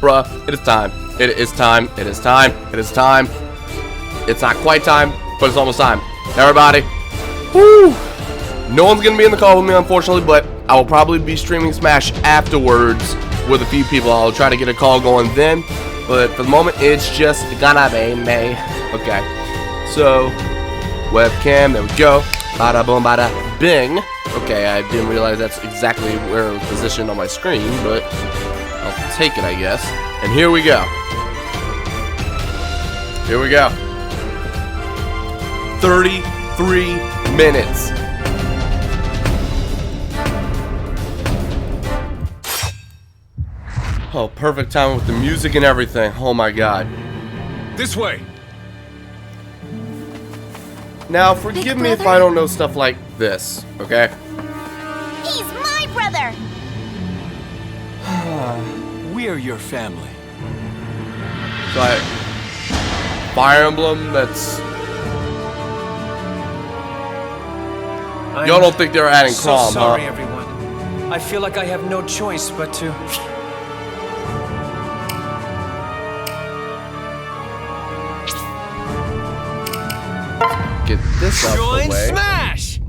Bruh, it is time. It is time. It is time. It is time. It's not quite time, but it's almost time. Everybody. Woo! No one's going to be in the call with me, unfortunately, but I will probably be streaming Smash afterwards with a few people. I'll try to get a call going then, but for the moment, it's just gonna be me. Okay. So, webcam, there we go. Bada boom, bada bing. Okay, I didn't realize that's exactly where it was positioned on my screen, but I'll take it, I guess. And here we go. Here we go. 33 minutes. Oh, perfect time with the music and everything. Oh my god. This way. Now, forgive me if I don't know stuff like this, okay? He's my brother! We're your family. But Fire Emblem, that's... Y'all don't think they're adding so Crom, sorry, huh? everyone. I feel like I have no choice but to... Get this out Join the way. Smash!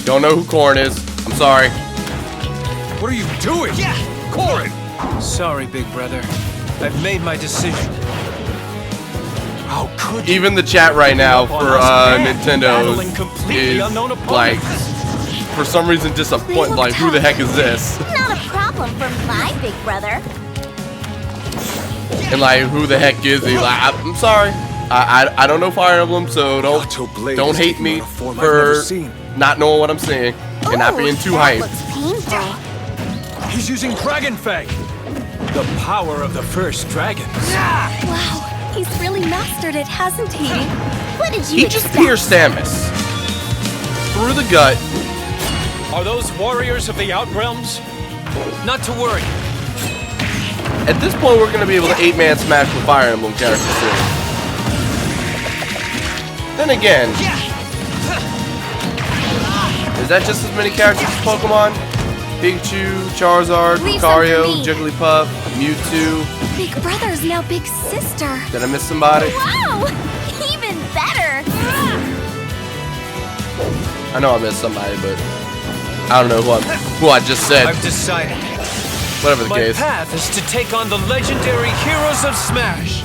Don't know who Corrin is. I'm sorry. What are you doing? Yeah! Corrin! Sorry, big brother. I've made my decision. How could you? Even the chat right now for Nintendo Battling completely is unknown like, opponents. for some reason disappointed. Like, who the heck is this? Not a problem for my big brother. And like, who the heck is he? Like, I'm sorry. I don't know Fire Emblem, so don't hate me for not knowing what I'm saying and not being too hyped. Looks painful. He's using Dragon Fang. The power of the first dragon. Wow, he's really mastered it, hasn't he? What did you He expect? just pierced Samus through the gut. Are those warriors of the Outrealms? Not to worry. At this point, we're gonna be able to 8-man smash with Fire Emblem characters soon. Then again, is that just as many characters as Pokemon? Pikachu, Charizard, Leave some Lucario, for me. Jigglypuff, Mewtwo. Big brother's now big sister. Did I miss somebody? Wow, even better. I know I missed somebody, but I don't know who I just said. I've decided. Whatever the My case. path is to take on the legendary heroes of Smash.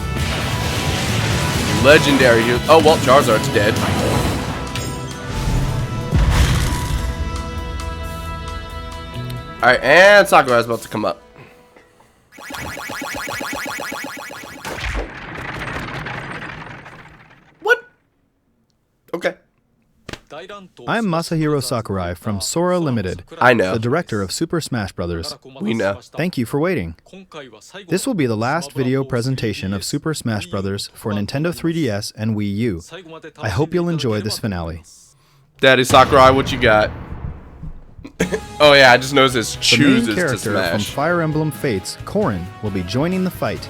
Legendary. Oh well, Charizard's dead. All right, and Sakurai's about to come up. What? Okay. I'm Masahiro Sakurai from Sora Limited, I know. the director of Super Smash Bros. We know. Thank you for waiting. This will be the last video presentation of Super Smash Bros. For Nintendo 3DS and Wii U. I hope you'll enjoy this finale. Daddy Sakurai, what you got? Oh yeah, I just noticed this The main chooses to character from smash. Fire Emblem Fates, Corrin, will be joining the fight.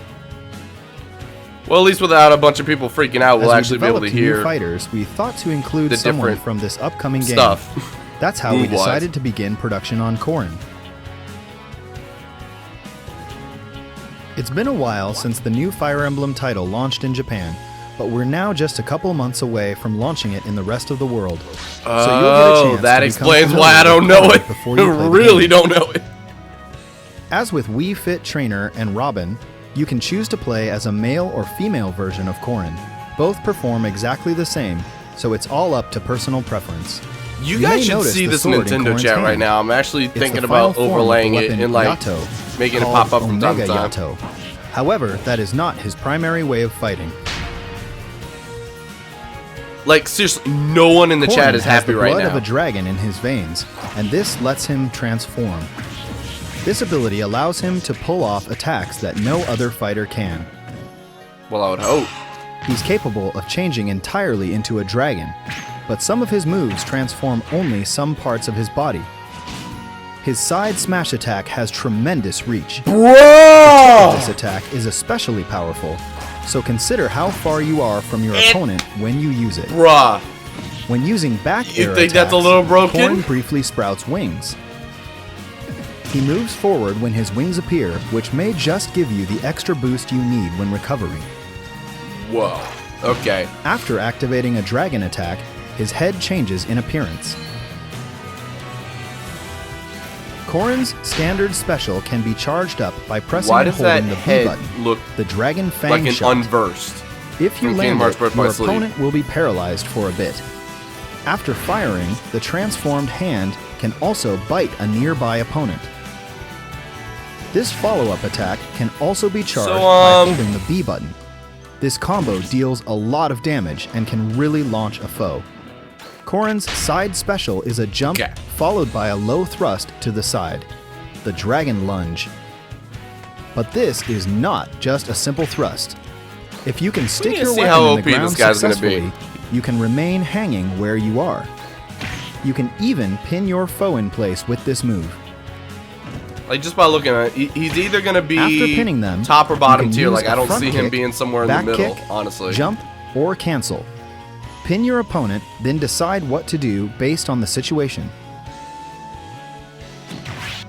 Well, at least without a bunch of people freaking out, we'll As actually we be able to developed new hear fighters, we thought to include the someone different from this upcoming game. stuff. That's how we Move-wise. decided to begin production on Corrin. It's been a while since the new Fire Emblem title launched in Japan, but we're now just a couple months away from launching it in the rest of the world. So you'll get a chance that to become explains why I familiar don't with know Corrin it. before you play the Really game. don't know it. As with Wii Fit Trainer and Robin, you can choose to play as a male or female version of Corrin. Both perform exactly the same, so it's all up to personal preference. You may guys should notice see the this sword in Nintendo Corrin's chat right hand. now. I'm actually It's thinking the final about form of the overlaying it weapon and like Yato, making it called pop up from time to Omega time. Yato. However, that is not his primary way of fighting. Like seriously, no one in the chat Corrin is has happy the right blood now. of a dragon in his veins, and this lets him transform. This ability allows him to pull off attacks that no other fighter can. Well, I would hope. He's capable of changing entirely into a dragon, but some of his moves transform only some parts of his body. His side smash attack has tremendous reach. Bro! This attack is especially powerful, so consider how far you are from your opponent when you use it. Bruh. When using back You air think that's a attacks, little broken? Corrin briefly sprouts wings. He moves forward when his wings appear, which may just give you the extra boost you need when recovering. Whoa. Okay. After activating a dragon attack, his head changes in appearance. Corrin's standard special can be charged up by pressing Why and does that holding the B head button, look the dragon fang like an shot. unversed? If you from land Kingdom Hearts it, Birth by your Sleep? opponent will be paralyzed for a bit. After firing, the transformed hand can also bite a nearby opponent. This follow-up attack can also be charged by holding the B button. This combo deals a lot of damage and can really launch a foe. Corrin's side special is a jump followed by a low thrust to the side, the Dragon Lunge. But this is not just a simple thrust. If you can stick your weapon in the ground successfully, you can remain hanging where you are. You can even pin your foe in place with this move. Like, just by looking at it, he's either going to be After pinning them, top or bottom you can tier. use Like, I a don't front see him kick, being somewhere in the back middle, kick, honestly. Jump or cancel. Pin your opponent, then decide what to do based on the situation.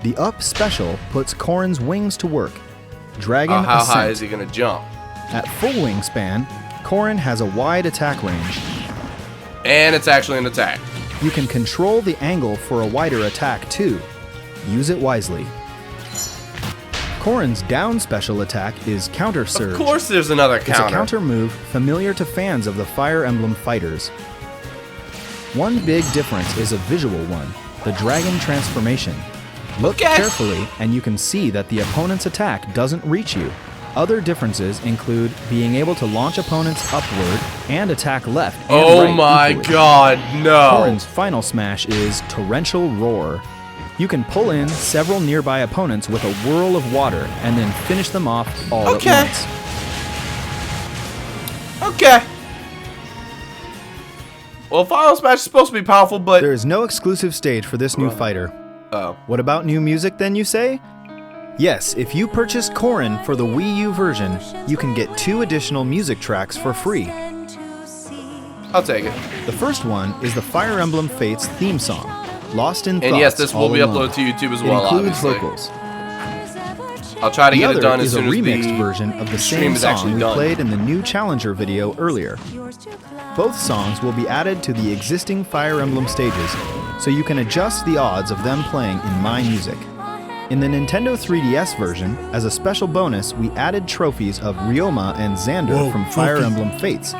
The up special puts Corrin's wings to work. Dragon How Ascent. high is he going to jump? At full wingspan, Corrin has a wide attack range. And it's actually an attack. You can control the angle for a wider attack too. Use it wisely. Corrin's down special attack is Counter Surge. Of course there's another It's a counter. counter move familiar to fans of the Fire Emblem fighters. One big difference is a visual one, the dragon transformation. Look carefully and you can see that the opponent's attack doesn't reach you. Other differences include being able to launch opponents upward and attack left and Oh right my equally. god, no. Corrin's final smash is Torrential Roar. You can pull in several nearby opponents with a whirl of water and then finish them off all at once. Okay. Well, Final Smash is supposed to be powerful, but... There is no exclusive stage for this new fighter. Oh. What about new music then, you say? Yes, if you purchase Corrin for the Wii U version, you can get 2 additional music tracks for free. I'll take it. The first one is the Fire Emblem Fates theme song, Lost in Thoughts. And yes, this will All be Alone. uploaded to YouTube as It well, includes obviously. vocals. I'll try to The get it other done as is a soon as remixed the version of the stream same is actually song we done. played in the new Challenger video earlier. Both songs will be added to the existing Fire Emblem stages, so you can adjust the odds of them playing in My Music. In the Nintendo 3DS version, as a special bonus, we added trophies of Ryoma and Xander from Fire Emblem Fates.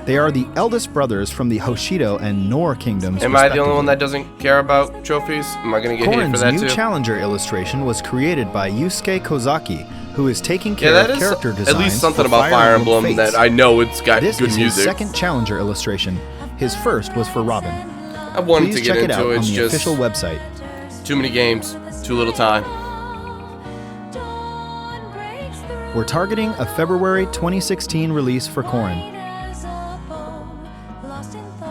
They are the eldest brothers from the Hoshido and Nor kingdoms. Am I the only one that doesn't care about trophies? Am I going to get hit for Corrin's that new too? Challenger illustration was created by Yusuke Kozaki, who is taking care Yeah, that of is character designs at least something for about Fire Emblem Fates. that I know it's got This good is music. his second Challenger illustration. His first was for Robin. I wanted Please to get check it out into it. on It's the just official website. too many games, too little time. We're targeting a February 2016 release for Corrin.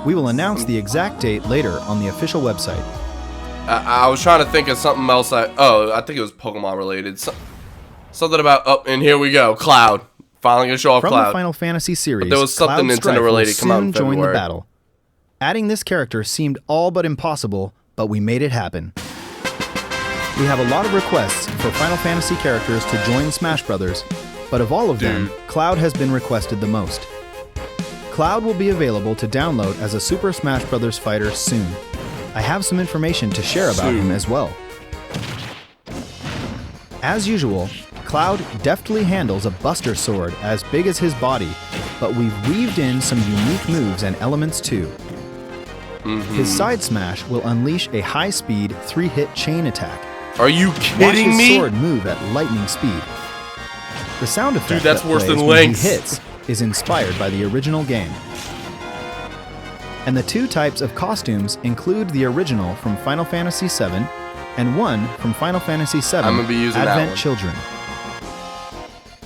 We will announce the exact date later on the official website. I was trying to think of something else. I think it was Pokemon related. Something about and here we go, Cloud. Finally gonna show off From Cloud. the Final Fantasy series, But there was something Cloud Strife Nintendo related will come out in soon join the February. battle. Adding this character seemed all but impossible, but we made it happen. We have a lot of requests for Final Fantasy characters to join Smash Brothers, but of all of them, Cloud has been requested the most. Cloud will be available to download as a Super Smash Bros. Fighter soon. I have some information to share about him as well. As usual, Cloud deftly handles a Buster Sword as big as his body, but we've weaved in some unique moves and elements too. His side smash will unleash a high-speed 3-hit chain attack. Are you Watch kidding his me? sword move at lightning speed. The sound effect that's that worse plays than when Link's. he hits is inspired by the original game. And the 2 types of costumes include the original from Final Fantasy VII and one from Final Fantasy VII I'm gonna be using that Advent one. Children.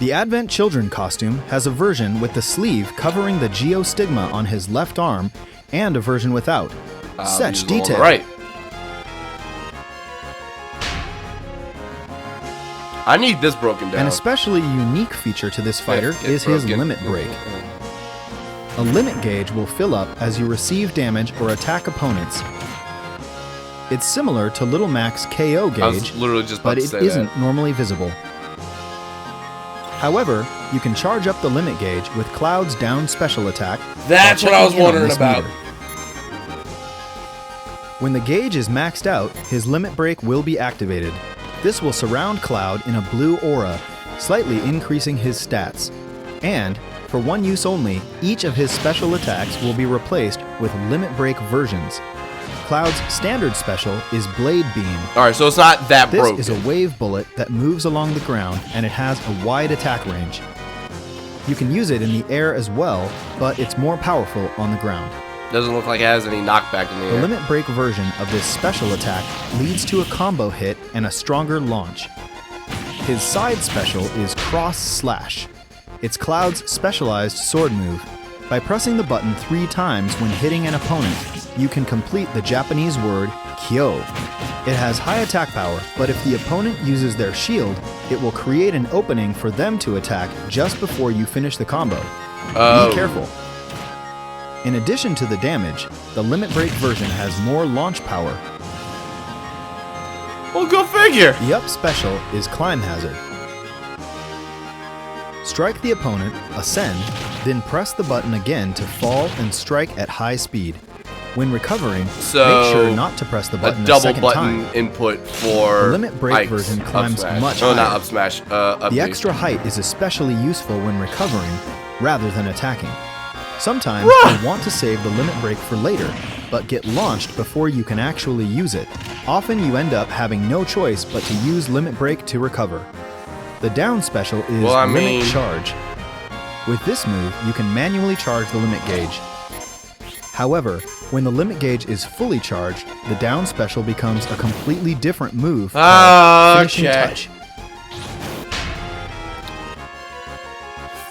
The Advent Children costume has a version with the sleeve covering the geostigma on his left arm and a version without. Such Use the one detail. Right. I need this broken down. An especially unique feature to this fighter It's is his broken. limit break. A limit gauge will fill up as you receive damage or attack opponents. It's similar to Little Mac's KO I was gauge, literally just about but to it say isn't that. normally visible. However, you can charge up the limit gauge with Cloud's down special attack. That's while what I was checking in on wondering this about. meter. When the gauge is maxed out, his limit break will be activated. This will surround Cloud in a blue aura, slightly increasing his stats. And, for one use only, each of his special attacks will be replaced with limit break versions. Cloud's standard special is Blade Beam. Alright, so it's not that This broken. is a wave bullet that moves along the ground, and it has a wide attack range. You can use it in the air as well, but it's more powerful on the ground. Doesn't look like it has any knockback in the The air. limit break version of this special attack leads to a combo hit and a stronger launch. His side special is Cross Slash. It's Cloud's specialized sword move. By pressing the button 3 times when hitting an opponent, you can complete the Japanese word Kyo. It has high attack power, but if the opponent uses their shield, it will create an opening for them to attack just before you finish the combo. Oh. Be careful. In addition to the damage, the limit break version has more launch power. Well, go figure. The up special is Climb Hazard. Strike the opponent, ascend, then press the button again to fall and strike at high speed. When recovering, So, make sure not to press the A button a double second button time. input for The limit break Ike's version up climbs smash. much Oh, not higher. up smash. Up The B. extra height is especially useful when recovering, rather than attacking. Sometimes Bruh! you want to save the limit break for later, but get launched before you can actually use it. Often you end up having no choice but to use limit break to recover. The down special is Well, I Limit mean- Charge. With this move, you can manually charge the limit gauge. However, when the limit gauge is fully charged, the down special becomes a completely different move called Finishing Okay. Touch.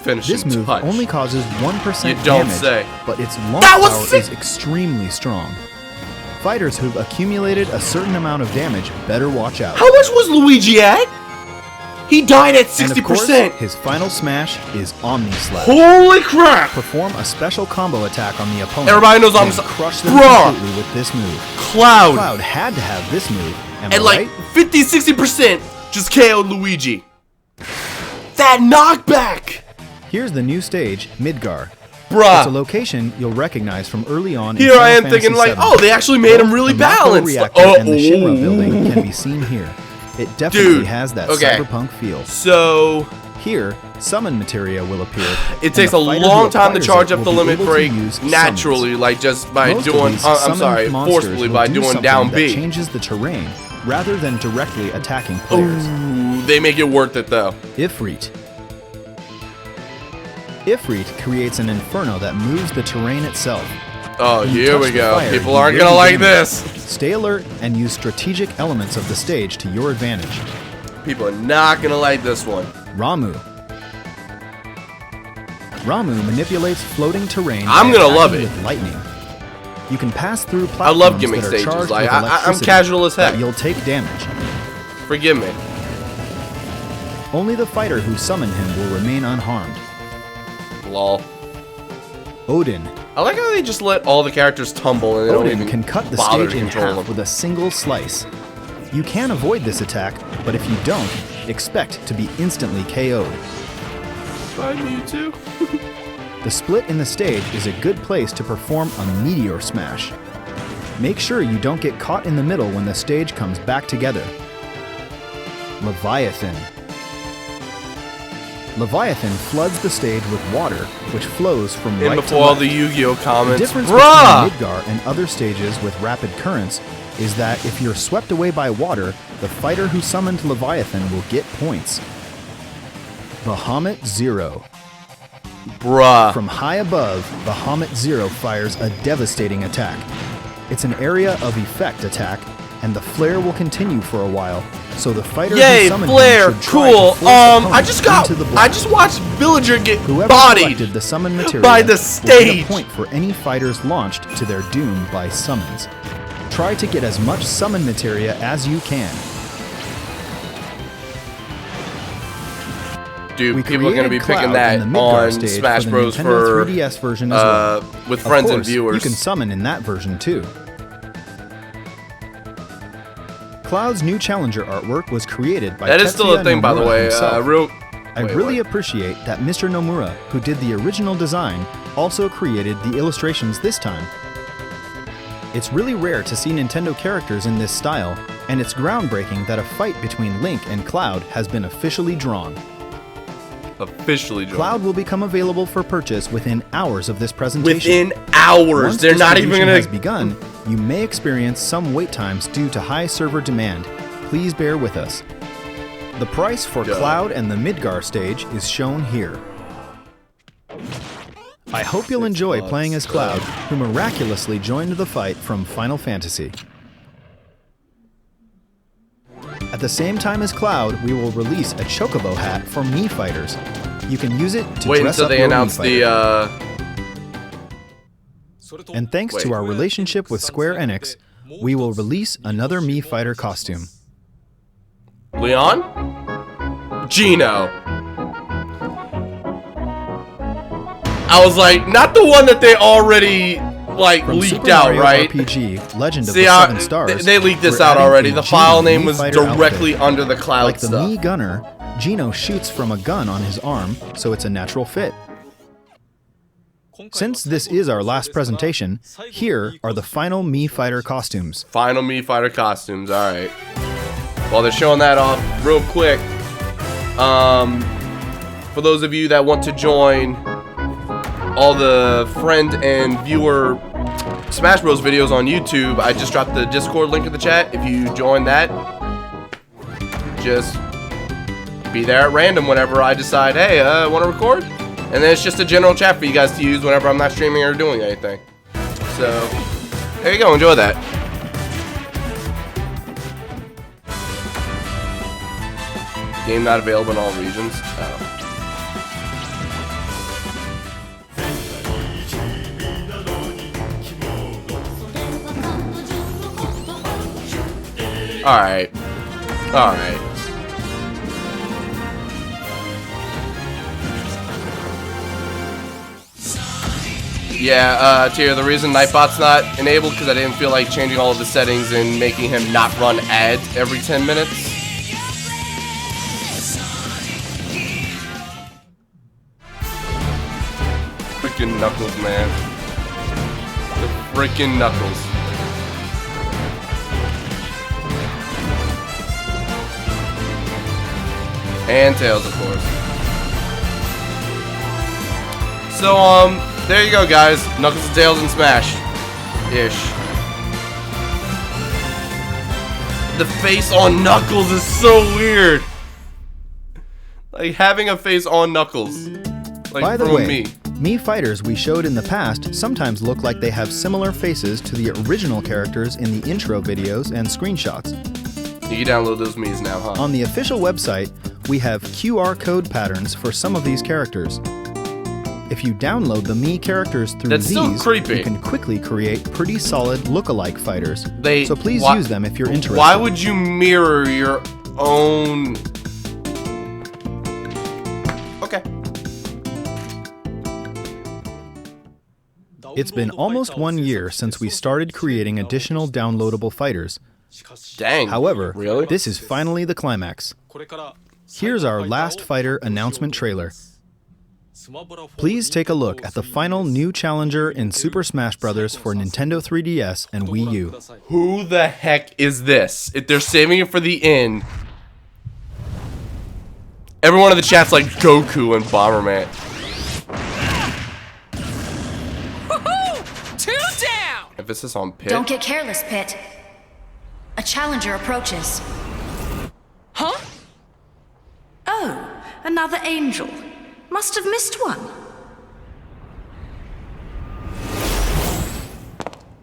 Finishing This move touch. only causes 1% You don't damage, say. but its launch That was power sick! is extremely strong. Fighters who've accumulated a certain amount of damage better watch out. How much was Luigi at? He died at And of course, 60%. his final smash is Omni Slap. Holy crap! Perform a special combo attack on the opponent. Everybody knows then Omni Slap. crush them Bruh! completely with this move. Cloud. Cloud had to have this move, am I At like right? 50-60% just KO'd Luigi. That knockback! Here's the new stage, Midgar. It's a Bruh. location you'll recognize from early on in Here I Final am thinking Fantasy like, VII. oh, they actually made him really The Mako balanced. reactor and the Shinra building can be seen here. It definitely Dude, has that okay. cyberpunk feel. So, Here, summon materia will appear. it and takes the a fighter who long time to acquires charge it up the will be limit able to break use summons. naturally, like just by Most of doing, these I'm summoned sorry, monsters forcefully will by do doing something down that B. changes the terrain rather than directly attacking players. Ooh, they make it worth it though. Ifrit. Ifrit creates an inferno that moves the terrain itself. Oh, When you here touch we the go. fire, People you aren't will gonna be like damaged. this. Stay alert and use strategic elements of the stage to your advantage. People are not gonna like this one. Ramu. Ramu manipulates floating terrain. I'm by gonna love attacking it. with lightning. You can pass through I platforms love gimmick that are stages. charged Like, with I'm electricity, casual as heck. but you'll take damage. Forgive me. Only the fighter who summoned him will remain unharmed. Lol. Odin. I like how they just let all the characters tumble and they don't Odin even can cut the bother stage to in control half them. with a single slice. You can avoid this attack, but if you don't, expect to be instantly KO'd. By Mewtwo. The split in the stage is a good place to perform a meteor smash. Make sure you don't get caught in the middle when the stage comes back together. Leviathan. Leviathan floods the stage with water, which flows from And right to before all left. the Yu-Gi-Oh The comments, difference bruh! between Midgar and other stages with rapid currents is that if you're swept away by water, the fighter who summoned Leviathan will get points. Bahamut Zero. Bruh. From high above, Bahamut Zero fires a devastating attack. It's an area of effect attack, and the flare will continue for a while, so the fighter Yay, who summoned Flare, him should try cool. to force I opponents just got, into the I black. just watched Villager get Whoever bodied collected the summon material by the will stage. get a point for any fighters launched to their doom by summons. Try to get as much summon materia as you can. Dude, We people are gonna be created picking Cloud that in the Midgar on stage Smash for the Bros. Nintendo for 3DS version as well. with Of friends and course, viewers. You can summon in that version too. Cloud's new challenger artwork was created by That is still a Tetsuya thing, by the Nomura way. himself. I Wait, really what? appreciate that Mr. Nomura, who did the original design, also created the illustrations this time. It's really rare to see Nintendo characters in this style, and it's groundbreaking that a fight between Link and Cloud has been officially drawn. Officially drawn. Cloud will become available for purchase within hours of this presentation. Within hours. Once They're not even distribution gonna. has begun, you may experience some wait times due to high server demand. Please bear with us. The price for Cloud and the Midgar stage is shown here. I hope you'll enjoy playing as Cloud, who miraculously joined the fight from Final Fantasy. At the same time as Cloud, we will release a Chocobo hat for Mii fighters. You can use it to Wait dress until up they your announce Mii fighter. the. And thanks to our relationship with Square Enix, we will release another Mii fighter costume. Leon? Gino. I was like, not the one that they already like From leaked Super out, Mario right? RPG, Legend of See, the Seven Stars. they leaked this we're out adding already. a The Gino file name Mii was fighter directly outfit. under the Cloud Like the stuff. Mii Gunner, Gino shoots from a gun on his arm, so it's a natural fit. Since this is our last presentation, here are the final Mii fighter costumes. Final Mii Fighter costumes. All right. While they're showing that off, real quick, for those of you that want to join all the friend and viewer Smash Bros videos on YouTube, I just dropped the Discord link in the chat. If you join that, just be there at random whenever I decide, hey, I want to record. And then it's just a general chat for you guys to use whenever I'm not streaming or doing anything. So, there you go. Enjoy that. Game not available in all regions. Oh. Alright. Alright. Yeah, Tyr, the reason Nightbot's not enabled because I didn't feel like changing all of the settings and making him not run ads every 10 minutes. Freaking Knuckles, man. The freaking Knuckles. And Tails, of course. So, there you go, guys. Knuckles and Tails and Smash. Ish. The face on Knuckles is so weird. Like, having a face on Knuckles. Like, By the from way, me. Mii fighters we showed in the past sometimes look like they have similar faces to the original characters in the intro videos and screenshots. You can download those Miis now, huh? On the official website, we have QR code patterns for some of these characters. If you download the Mii characters through That's still these, creepy. you can quickly create pretty solid look-alike fighters. So please why- use them if you're interested. Why would you mirror your own... Okay. It's been almost 1 year since we started creating additional downloadable fighters. Dang. However, Really? this is finally the climax. Here's our last fighter announcement trailer. Please take a look at the final new challenger in Super Smash Bros. For Nintendo 3DS and Wii U. Who the heck is this? If they're saving it for the end. Everyone in the chat's like Goku and Bomberman. Woohoo! 2 down! Emphasis on Pit. Don't get careless, Pit. A challenger approaches. Huh? Oh, another angel. Must have missed one.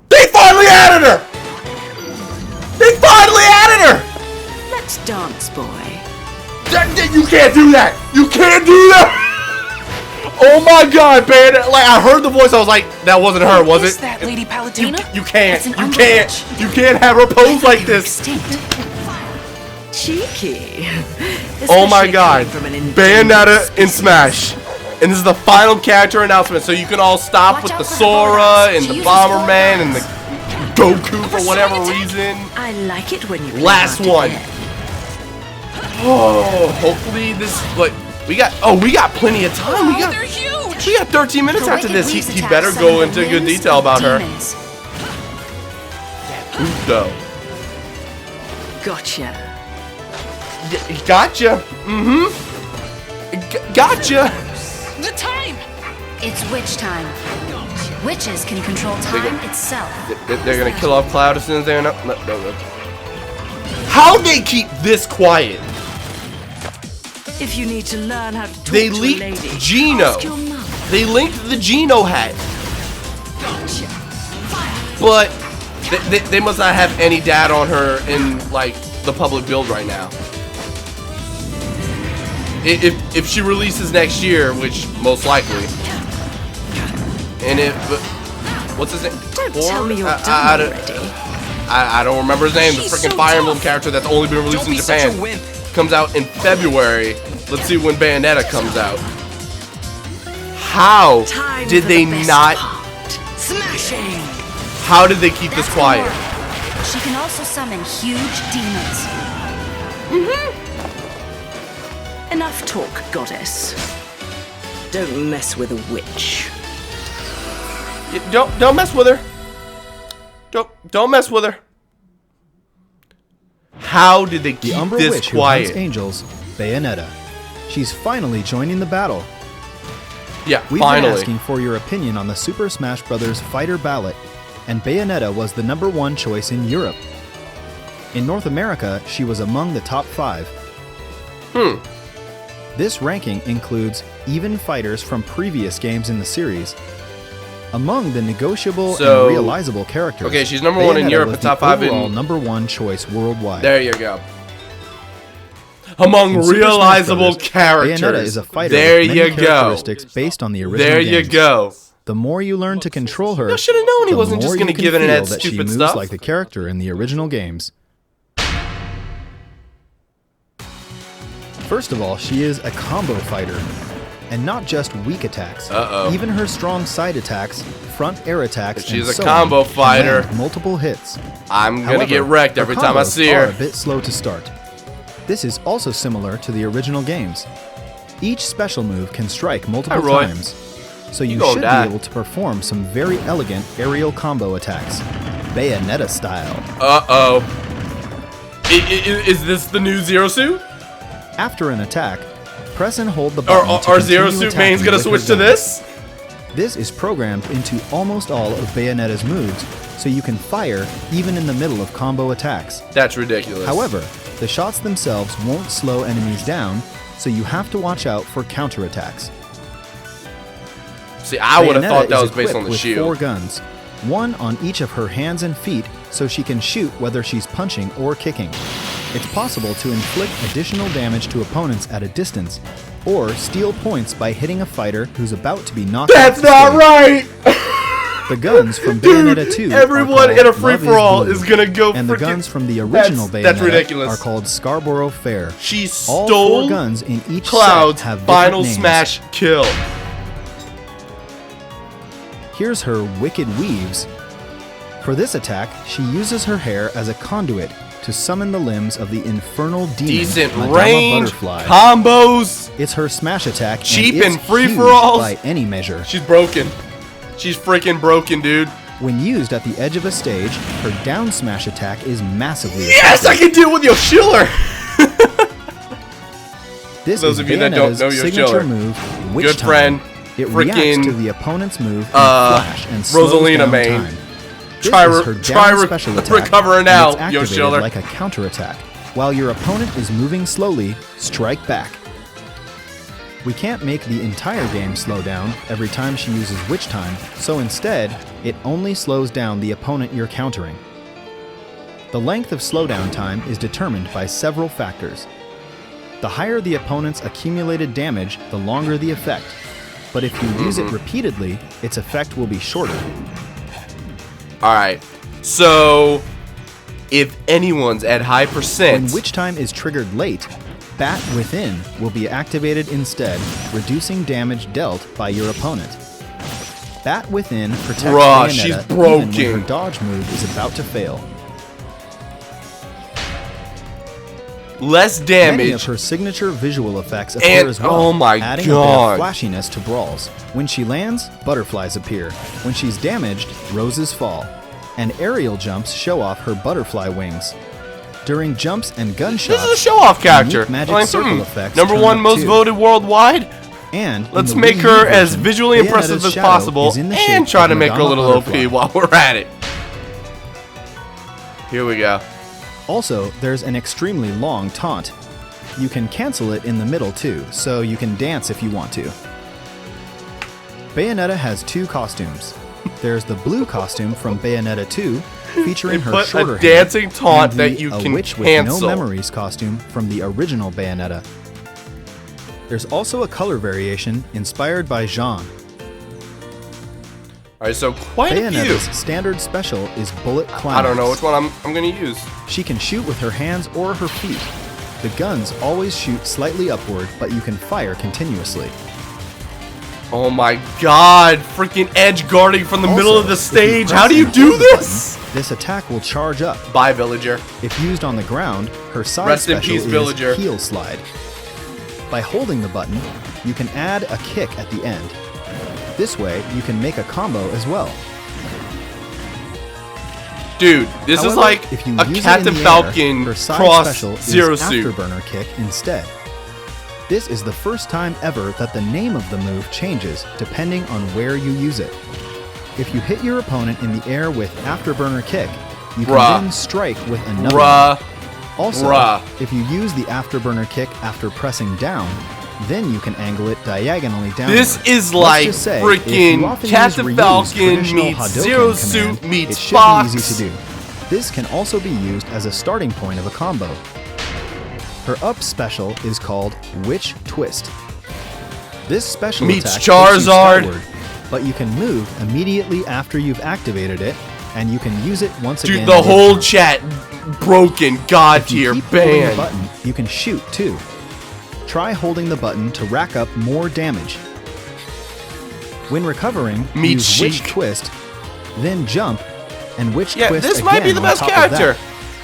They finally added her! They finally added her! Let's dance, boy. You can't do that! You can't do that! Oh my god, man! Like, I heard the voice, I was like, that wasn't her, was Is it? that Lady Palutena? You can't. That's an You Umbra can't. witch. You can't have her pose like this. Extinct. Cheeky. Oh my Especially god. coming from an endangered Bayonetta in species. Smash. And this is the final character announcement, so you can all stop Watch with out the for the Sora bullets. and She the uses Bomberman and bullets. the Goku for whatever reason. I like it when you play Last hard to one. get. Oh, hopefully this. But we got plenty of time. Oh, they're huge. We got 13 minutes The after wicked this. weaves He attack better some go of the into good limbs detail of about her. demons. Undo. Gotcha. Gotcha. Gotcha. The time. It's witch time. Witches can control time itself. They're gonna kill off Cloud as soon as they're not. No. How'd they keep this quiet? If you need to learn how to talk They to a leaked lady, Gino. ask your mother. They linked the Gino hat. Gotcha. But they must not have any data on her in like the public build right now. If she releases next year, which most likely, and what's his name? Don't tell me you're done already. I don't remember his name. The She's freaking so Fire Emblem tough. character that's only been released Don't in be such a Japan. wimp. Comes out in February. Let's see when Bayonetta comes out. How Time did for they the best not? part. Smashing. How did they keep this That's quiet? Corrin. She can also summon huge demons. Enough talk, goddess. Don't mess with a witch. Don't mess with her. Don't mess with her. How did they The keep Umbra this witch who hunts quiet? angels, Bayonetta. She's finally joining the battle. Yeah, We've finally. been asking for your opinion on the Super Smash Bros. Fighter ballot, and Bayonetta was the #1 choice in Europe. In North America, she was among the top 5. This ranking includes even fighters from previous games in the series. Among the negotiable So- and realizable characters, okay, she's #1 in Bayonetta Europe, was but top the 5 in- overall #1 choice worldwide. There you go. Among In Super Smash realizable Bros., characters. Bayonetta is a fighter There with many you go. characteristics based on the original There you games. go. The more you learn to control her, You should have known he the wasn't just more going to you can give in and feel add that she stupid moves stuff. like the character in the original games. First of all, she is a combo fighter, and not just weak attacks. Uh-oh. Even her strong side attacks, front air attacks, She's and a so combo on, can fighter. land multiple hits. I'm going to However, get wrecked her every time I combos see are her. a bit slow to start. This is also similar to the original games. Each special move can strike multiple Hi, Roy. times, so you gonna should die. be able to perform some very elegant aerial combo attacks, Bayonetta style. Uh-oh. Is this the new Zero Suit? After an attack, press and hold the Or button to are Zero continue Suit mains attacking going to with switch her to gun. this? This is programmed into almost all of Bayonetta's moves, so you can fire even in the middle of combo attacks. That's ridiculous. However, the shots themselves won't slow enemies down, so you have to watch out for counterattacks. See, I would have Bayonetta thought that is was based equipped on the with shield. 4 guns, one on each of her hands and feet, so she can shoot whether she's punching or kicking. It's possible to inflict additional damage to opponents at a distance, or steal points by hitting a fighter who's about to be knocked That's off the not stage. right! The guns from Dude, Bayonetta 2 everyone are called in a Love free-for-all Blue, is gonna go and the freaking- guns from the original That's Bayonetta ridiculous. are called Scarborough Fair. She All stole 4 guns in each Cloud's set have different final names. smash kill. Here's her Wicked Weaves. For this attack, she uses her hair as a conduit to summon the limbs of the infernal demon Decent Madama range, Butterfly. combos. It's her smash attack, Cheap and and it's free-for-alls. huge by any measure. She's broken. She's freaking broken, dude. When used at the edge of a stage, her down smash attack is massively Yes, I effective. can deal with your Schiller. This those is of you that don't Bayonetta's know your signature Schiller. move, Witch Good Time. friend, It frickin', reacts to the opponent's move in a flash and slows Rosalina down main. time. This Try is re- her try down re- special attack, recover and now, it's yo activated Schiller. like a counterattack. While your opponent is moving slowly, strike back. We can't make the entire game slow down every time she uses Witch Time, so instead, it only slows down the opponent you're countering. The length of slowdown time is determined by several factors. The higher the opponent's accumulated damage, the longer the effect. But if you use it repeatedly, its effect will be shorter. Alright, so if anyone's at high percent, When Witch Time is triggered late, Bat Within will be activated instead, reducing damage dealt by your opponent. Bat Within protects Bruh, Bayonetta she's even broken. when her dodge move is about to fail. Less Many of damage. her signature visual effects appear And- as well, oh my adding God. a bit of flashiness to brawls. When she lands, butterflies appear. When she's damaged, roses fall. And aerial jumps show off her butterfly wings. During jumps and gunshots, This is a show-off character. unique magic Like, circle effects number turn one up most too. voted worldwide. And in Let's the make Wii her U as version, visually impressive Bayonetta's as shadow possible is in the and shape try of to make her a Madama little Butterfly. OP while we're at it. Here we go. Also, there's an extremely long taunt. You can cancel it in the middle too, so you can dance if you want to. Bayonetta has two costumes. There's the blue costume from Bayonetta 2, featuring They her put shorter a dancing hair, taunt and that the you A can Witch with cancel. No Memories costume from the original Bayonetta. There's also a color variation inspired by Jean. Alright, so quite a few. Bayonetta's standard special is Bullet Climax. I don't know which one I'm gonna use. She can shoot with her hands or her feet. The guns always shoot slightly upward, but you can fire continuously. Oh my god, freaking edge guarding from the middle of the Also, if you stage. press How do you and do hold the this? button, this attack will charge up. Bye, villager. If used on the ground, her side Rest in special peace, is villager. heel slide. By holding the button, you can add a kick at the end. This way, you can make a combo as well. Dude, this is However, like if you a use it Captain in the Falcon air, her side cross special Zero is Suit. Afterburner kick instead. This is the first time ever that the name of the move changes depending on where you use it. If you hit your opponent in the air with Afterburner kick, you can Bruh. then strike with another. Bruh. Also, Bruh. if you use the Afterburner kick after pressing down, then you can angle it diagonally down. This is like freaking Captain Falcon meets Zero Suit meets it should Fox. be easy to do. This can also be used as a starting point of a combo. Her up special is called Witch Twist. This special Meets attack takes you Charizard. skyward, but you can move immediately after you've activated it, and you can use it once Dude, again. the with whole her. chat broken god If you tier keep holding the band. button, you can shoot too. Try holding the button to rack up more damage. When recovering, Meet use Witch Sheik. Twist, then jump, and Witch Yeah, Twist this might be again the on best top of character. that.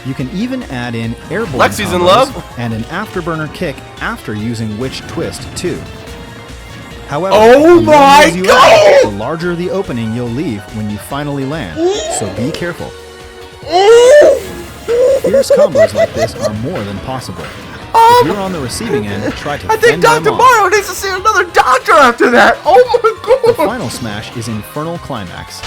You can even add in airborne Lexi's in combos love. and an afterburner kick after using Witch Twist too. However, Oh the more my moves you God! add, the larger the opening you'll leave when you finally land, so be careful. Fierce combos like this are more than possible. If you're on the receiving end, try to I think fend them Dr. off. Mario needs to see another doctor after that. Oh The my god. final smash is Infernal Climax.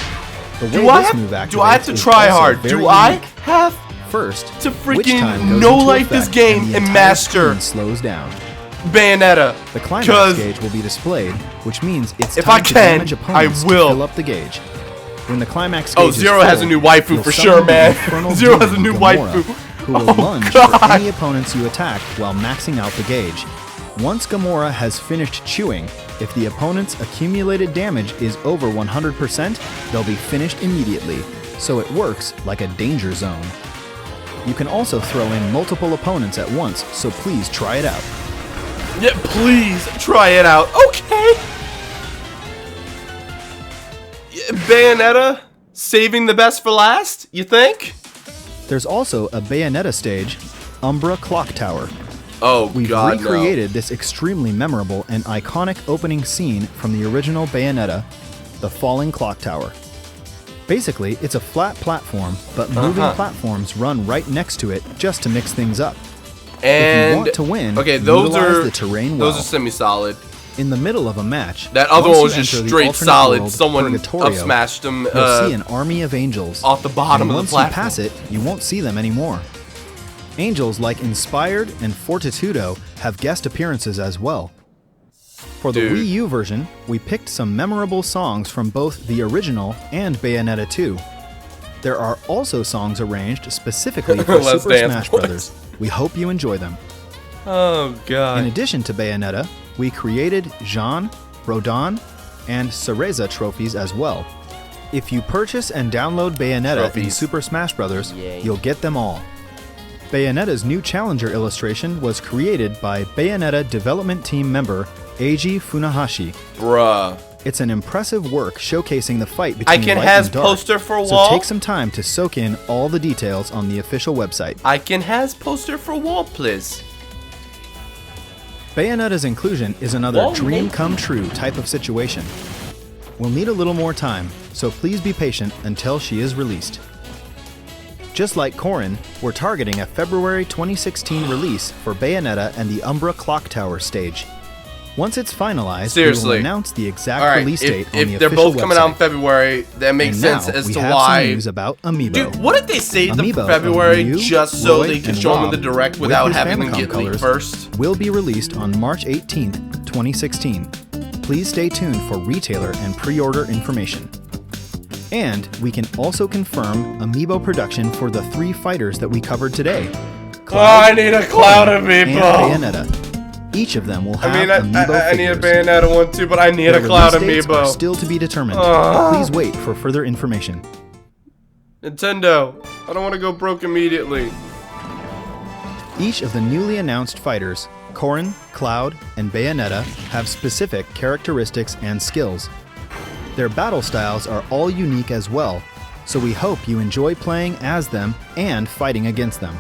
The way Do I this have, move activates do I have to is try also hard? very Do I unique. have First, to Witch Time freaking goes no into life this effect game the and entire master screen slows down. Bayonetta? The climax 'Cause gauge will be displayed, which means it's if time I to can, damage I opponents will. to fill up the gauge. When the climax Oh, gauge is Zero has a full, new waifu you'll for summon sure, the man. Infernal Zero has a Demon new Gamora, waifu. who will Oh, lunge God. for any opponents you attack while maxing out the gauge. Once Gamora has finished chewing, if the opponent's accumulated damage is over 100%, they'll be finished immediately, so it works like a danger zone. You can also throw in multiple opponents at once, so please try it out. Yeah, please try it out. Okay. Yeah, Bayonetta saving the best for last, you think? There's also a Bayonetta stage, Umbra Clock Tower. Oh We've god, recreated this extremely memorable and iconic opening scene from the original Bayonetta, the Falling Clock Tower. Basically, it's a flat platform, but moving platforms run right next to it just to mix things up. no. And if you want to win, okay, those utilize are the terrain well. those are semi-solid. In the middle of a match, That other once one was you just enter the straight alternate solid. world, Someone Purgatorio, up smashed them you'll see an army of angels. off the bottom and of once the platform. you pass it, you won't see them anymore. Angels like Inspired and Fortitudo have guest appearances as well. For the Dude. Wii U version, we picked some memorable songs from both the original and Bayonetta 2. There are also songs arranged specifically for Let's Super dance, Smash boys. Bros. We hope you enjoy them. Oh god. In addition to Bayonetta, we created Jean, Rodin, and Cereza trophies as well. If you purchase and download Bayonetta in Trophies. Super Smash Bros., you'll get them all. Bayonetta's new challenger illustration was created by Bayonetta development team member Eiji Funahashi. Bruh. It's an impressive work showcasing the fight between Icon light has and dark. poster for so wall. take some time to soak in all the details on the official website. Icon has poster for wall, please. Bayonetta's inclusion is another Whoa, dream mate. come true type of situation. We'll need a little more time, so please be patient until she is released. Just like Corrin, we're targeting a February 2016 release for Bayonetta and the Umbra Clock Tower stage. Once it's finalized, we Seriously. will announce the exact All right, release date on the if they're official both coming out in website. February, that makes And sense now as we to have why. some news about Amiibo. Dude, what if they say the Amiibo of February Ryu, just so Roy, they can and show them in Rob the direct with without his having them Famicom get leaked colors first? will be released on March 18th, 2016. Please stay tuned for retailer and pre-order information. And we can also confirm Amiibo production for the 3 fighters that we covered today. I need a Cloud and Amiibo. Bayonetta. Each of them will have I Amiibo need a figures. Bayonetta one too, but I need Their a Cloud release dates are Amiibo. still to be determined. Please wait for further information. Nintendo, I don't want to go broke immediately. Each of the newly announced fighters, Corrin, Cloud, and Bayonetta, have specific characteristics and skills. Their battle styles are all unique as well, so we hope you enjoy playing as them and fighting against them.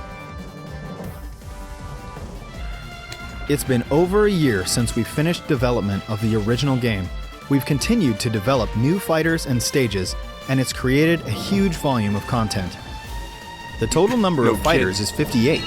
It's been over a year since we finished development of the original game. We've continued to develop new fighters and stages, and it's created a huge volume of content. The total number No of fighters is 58.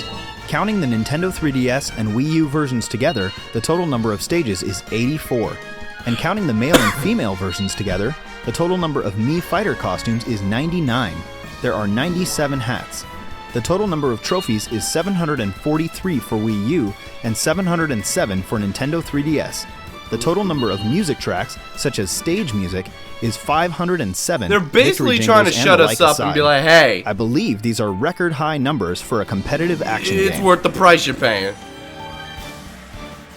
Counting the Nintendo 3DS and Wii U versions together, the total number of stages is 84. And counting the male and female versions together, the total number of Mii fighter costumes is 99. There are 97 hats. The total number of trophies is 743 for Wii U and 707 for Nintendo 3DS. The total number of music tracks, such as stage music, is 507. They're basically Victory trying to jingles and shut the us like up and aside. be like, hey, I believe these are record high numbers for a competitive action it's game. worth the price you're paying.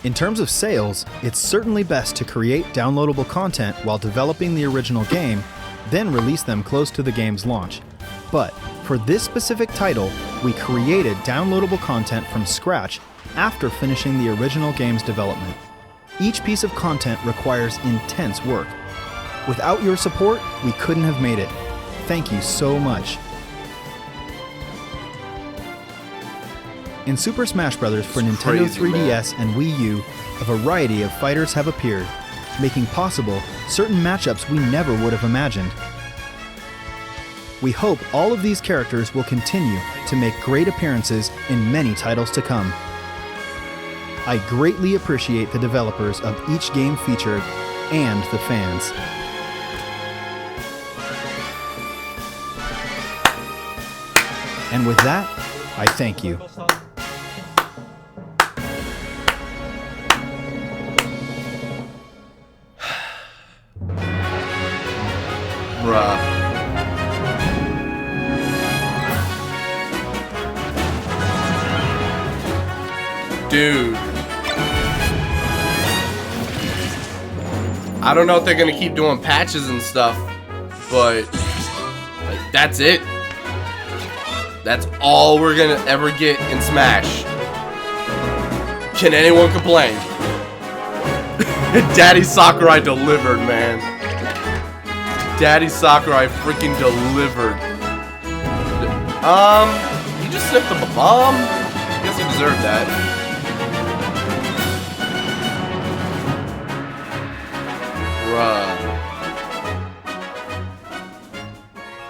In terms of sales, it's certainly best to create downloadable content while developing the original game, then release them close to the game's launch. But for this specific title, we created downloadable content from scratch after finishing the original game's development. Each piece of content requires intense work. Without your support, we couldn't have made it. Thank you so much. In Super Smash Bros. For Nintendo crazy, 3DS and Wii U, a variety of fighters have appeared, making possible certain matchups we never would have imagined. We hope all of these characters will continue to make great appearances in many titles to come. I greatly appreciate the developers of each game featured and the fans. And with that, I thank you. Bruh. Dude. I don't know if they're gonna keep doing patches and stuff, but like, that's it. That's all we're gonna ever get in Smash. Can anyone complain? Daddy Sakurai delivered, man. Daddy Sakurai freaking delivered. He just sniffed a bomb? I guess he deserved that.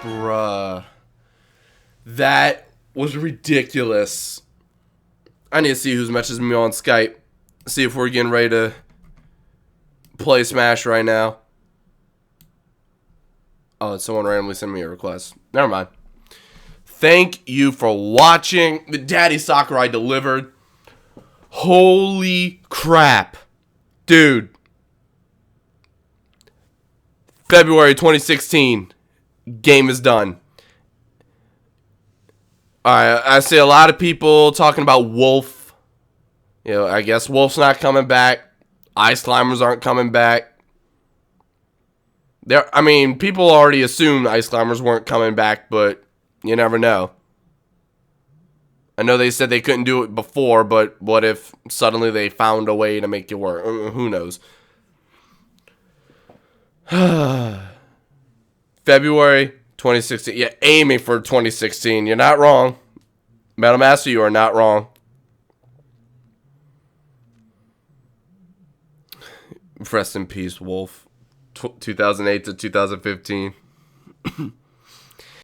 Bruh. That was ridiculous. I need to see who's messaging me on Skype. See if we're getting ready to play Smash right now. Oh, someone randomly sent me a request. Never mind. Thank you for watching. The Daddy Sakurai delivered. Holy crap. Dude. February 2016. Game is done. Alright, I see a lot of people talking about Wolf. You know, I guess Wolf's not coming back. Ice Climbers aren't coming back. I mean, people already assumed Ice Climbers weren't coming back, but you never know. I know they said they couldn't do it before, but what if suddenly they found a way to make it work? Who knows? February 2016. Yeah, aiming for 2016. You're not wrong. Metal Master, you are not wrong. Rest in peace, Wolf. 2008 to 2015.